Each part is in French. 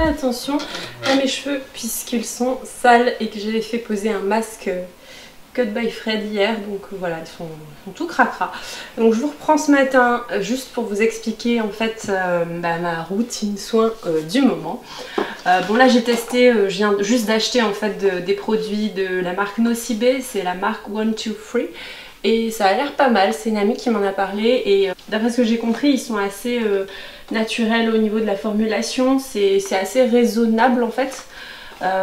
attention à mes cheveux puisqu'ils sont sales et que j'avais fait poser un masque Cut by Fred hier, donc voilà, ils sont tout cracra. Donc je vous reprends ce matin juste pour vous expliquer en fait ma routine soin du moment. Bon là j'ai testé, je viens juste d'acheter en fait des produits de la marque Nocibé, c'est la marque 1, 2, 3 et ça a l'air pas mal, c'est une amie qui m'en a parlé et d'après ce que j'ai compris ils sont assez naturels au niveau de la formulation, c'est assez raisonnable en fait.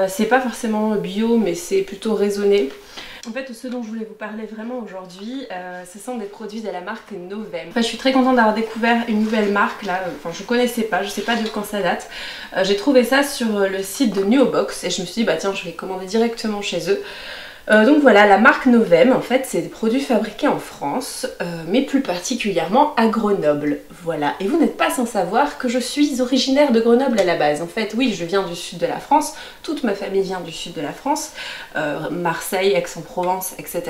C'est pas forcément bio mais c'est plutôt raisonné. En fait, ce dont je voulais vous parler vraiment aujourd'hui, ce sont des produits de la marque Novem. Enfin, je suis très contente d'avoir découvert une nouvelle marque là, enfin je connaissais pas, je sais pas de quand ça date. J'ai trouvé ça sur le site de Nuobox et je me suis dit bah tiens je vais commander directement chez eux. Donc voilà, la marque Novem, en fait, c'est des produits fabriqués en France, mais plus particulièrement à Grenoble. Voilà, et vous n'êtes pas sans savoir que je suis originaire de Grenoble à la base. En fait, oui, je viens du sud de la France, toute ma famille vient du sud de la France, Marseille, Aix-en-Provence, etc.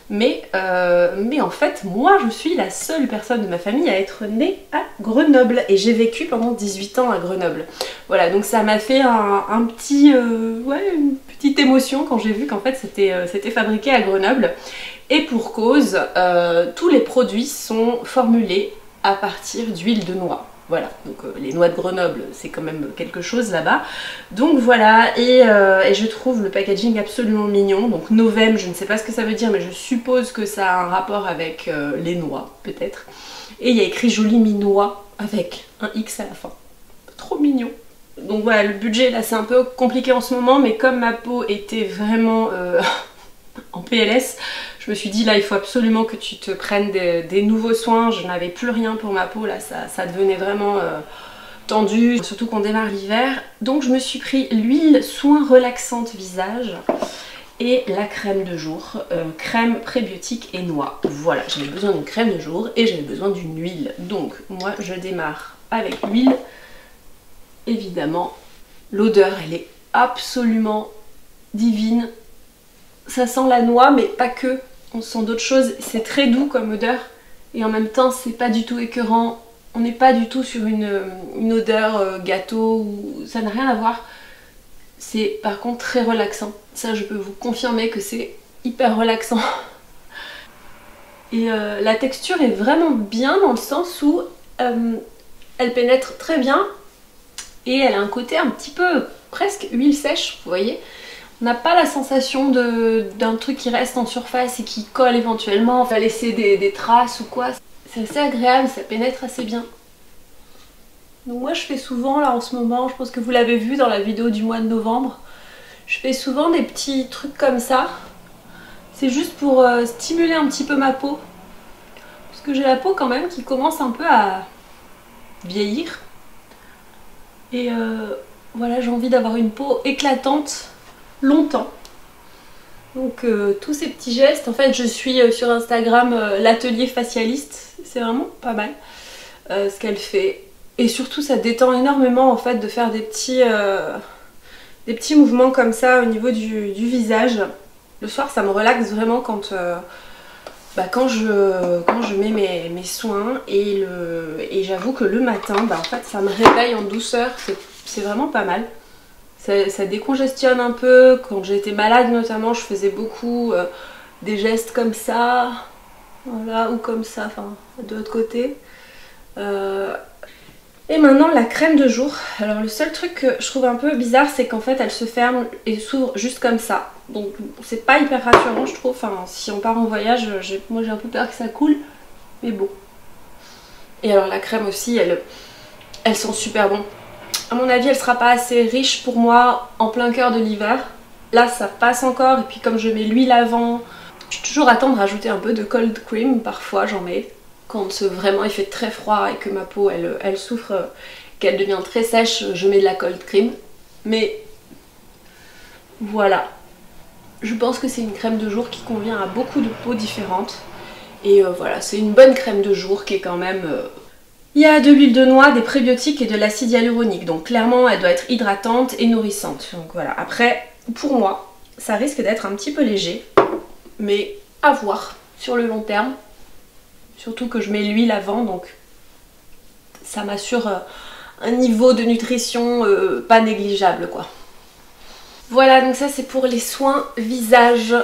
Mais en fait, moi, je suis la seule personne de ma famille à être née à Grenoble, et j'ai vécu pendant 18 ans à Grenoble. Voilà, donc ça m'a fait un petit... ouais, une petite émotion quand j'ai vu qu'en fait c'était fabriqué à Grenoble et pour cause, tous les produits sont formulés à partir d'huile de noix. Voilà, donc les noix de Grenoble c'est quand même quelque chose là-bas. Donc voilà, et je trouve le packaging absolument mignon. Donc Novem, je ne sais pas ce que ça veut dire mais je suppose que ça a un rapport avec les noix peut-être. Et il y a écrit joli mi-noix avec un X à la fin. Trop mignon. Donc voilà, le budget là c'est un peu compliqué en ce moment, mais comme ma peau était vraiment en PLS, je me suis dit là il faut absolument que tu te prennes des nouveaux soins. Je n'avais plus rien pour ma peau là, ça devenait vraiment tendu, surtout qu'on démarre l'hiver. Donc je me suis pris l'huile soin relaxante visage et la crème de jour, crème prébiotique et noix. Voilà, j'avais besoin d'une crème de jour et j'avais besoin d'une huile. Donc moi je démarre avec l'huile. Évidemment, l'odeur elle est absolument divine. Ça sent la noix mais pas que, on sent d'autres choses. C'est très doux comme odeur et en même temps c'est pas du tout écœurant. On n'est pas du tout sur une odeur gâteau, ou ça n'a rien à voir. C'est par contre très relaxant. Ça je peux vous confirmer que c'est hyper relaxant. Et la texture est vraiment bien dans le sens où elle pénètre très bien. Et elle a un côté un petit peu presque huile sèche, vous voyez. On n'a pas la sensation d'un truc qui reste en surface et qui colle éventuellement, on va laisser des traces ou quoi. C'est assez agréable, ça pénètre assez bien. Donc moi je fais souvent là en ce moment, je pense que vous l'avez vu dans la vidéo du mois de novembre, je fais souvent des petits trucs comme ça. C'est juste pour stimuler un petit peu ma peau. Parce que j'ai la peau quand même qui commence un peu à vieillir. Et voilà, j'ai envie d'avoir une peau éclatante longtemps. Donc tous ces petits gestes, en fait je suis sur Instagram l'atelier facialiste, c'est vraiment pas mal ce qu'elle fait. Et surtout ça détend énormément en fait de faire des petits mouvements comme ça au niveau du visage. Le soir ça me relaxe vraiment quand je mets mes soins et j'avoue que le matin, en fait ça me réveille en douceur, c'est vraiment pas mal. Ça décongestionne un peu. Quand j'étais malade notamment, je faisais beaucoup des gestes comme ça, voilà, ou comme ça, enfin de l'autre côté. Et maintenant la crème de jour. Alors le seul truc que je trouve un peu bizarre, c'est qu'en fait elle se ferme et s'ouvre juste comme ça. Donc c'est pas hyper rassurant je trouve. Enfin si on part en voyage, moi j'ai un peu peur que ça coule. Mais bon. Et alors la crème aussi, elle sent super bon. À mon avis elle sera pas assez riche pour moi en plein cœur de l'hiver. Là ça passe encore et puis comme je mets l'huile avant, je suis toujours à temps de rajouter un peu de cold cream. Parfois j'en mets. Quand vraiment il fait très froid et que ma peau elle souffre, qu'elle devient très sèche, je mets de la cold cream. Mais voilà, je pense que c'est une crème de jour qui convient à beaucoup de peaux différentes. Et voilà, c'est une bonne crème de jour qui est quand même... Il y a de l'huile de noix, des prébiotiques et de l'acide hyaluronique. Donc clairement elle doit être hydratante et nourrissante. Donc voilà, après pour moi ça risque d'être un petit peu léger. Mais à voir sur le long terme. Surtout que je mets l'huile avant, donc ça m'assure un niveau de nutrition pas négligeable quoi. Voilà, donc ça c'est pour les soins visage.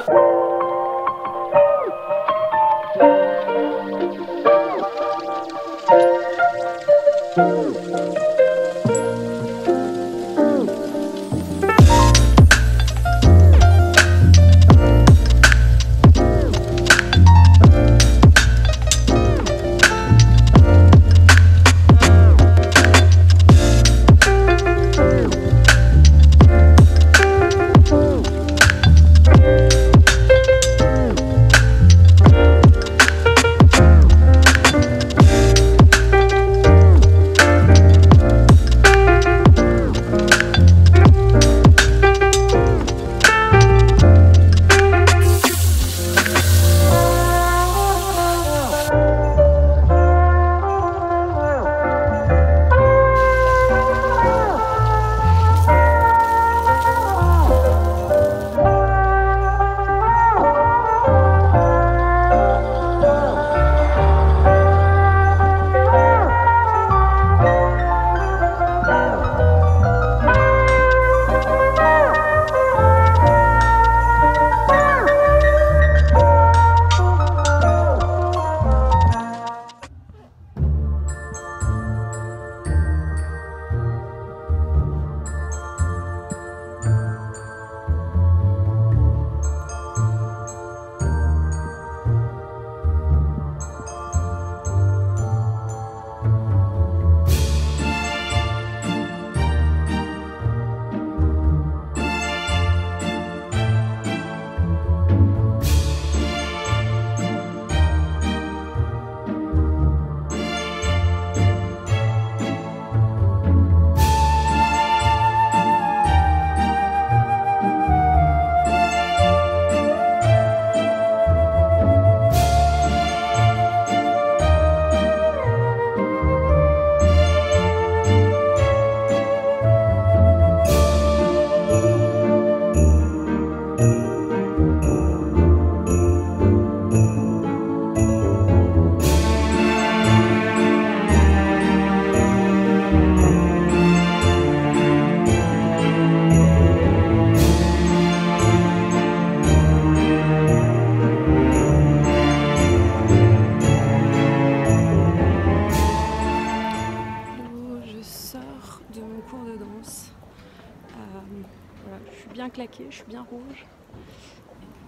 Voilà, je suis bien claquée, je suis bien rouge.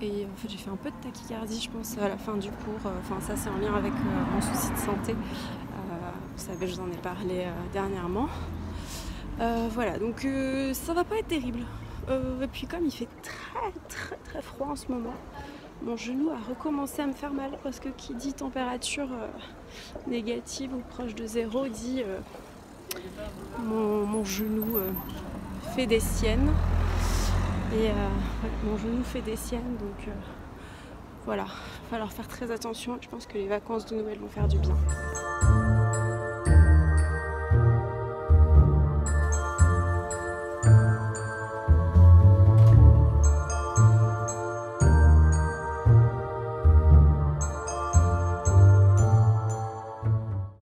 Et en fait j'ai fait un peu de tachycardie je pense à la fin du cours. Enfin ça c'est en lien avec mon souci de santé. Vous savez, je vous en ai parlé dernièrement. Voilà, donc ça va pas être terrible. Et puis comme il fait très froid en ce moment, mon genou a recommencé à me faire mal parce que qui dit température négative ou proche de zéro dit mon genou fait des siennes. Et mon genou fait des siennes, donc voilà, il va falloir faire très attention. Je pense que les vacances de Noël vont faire du bien.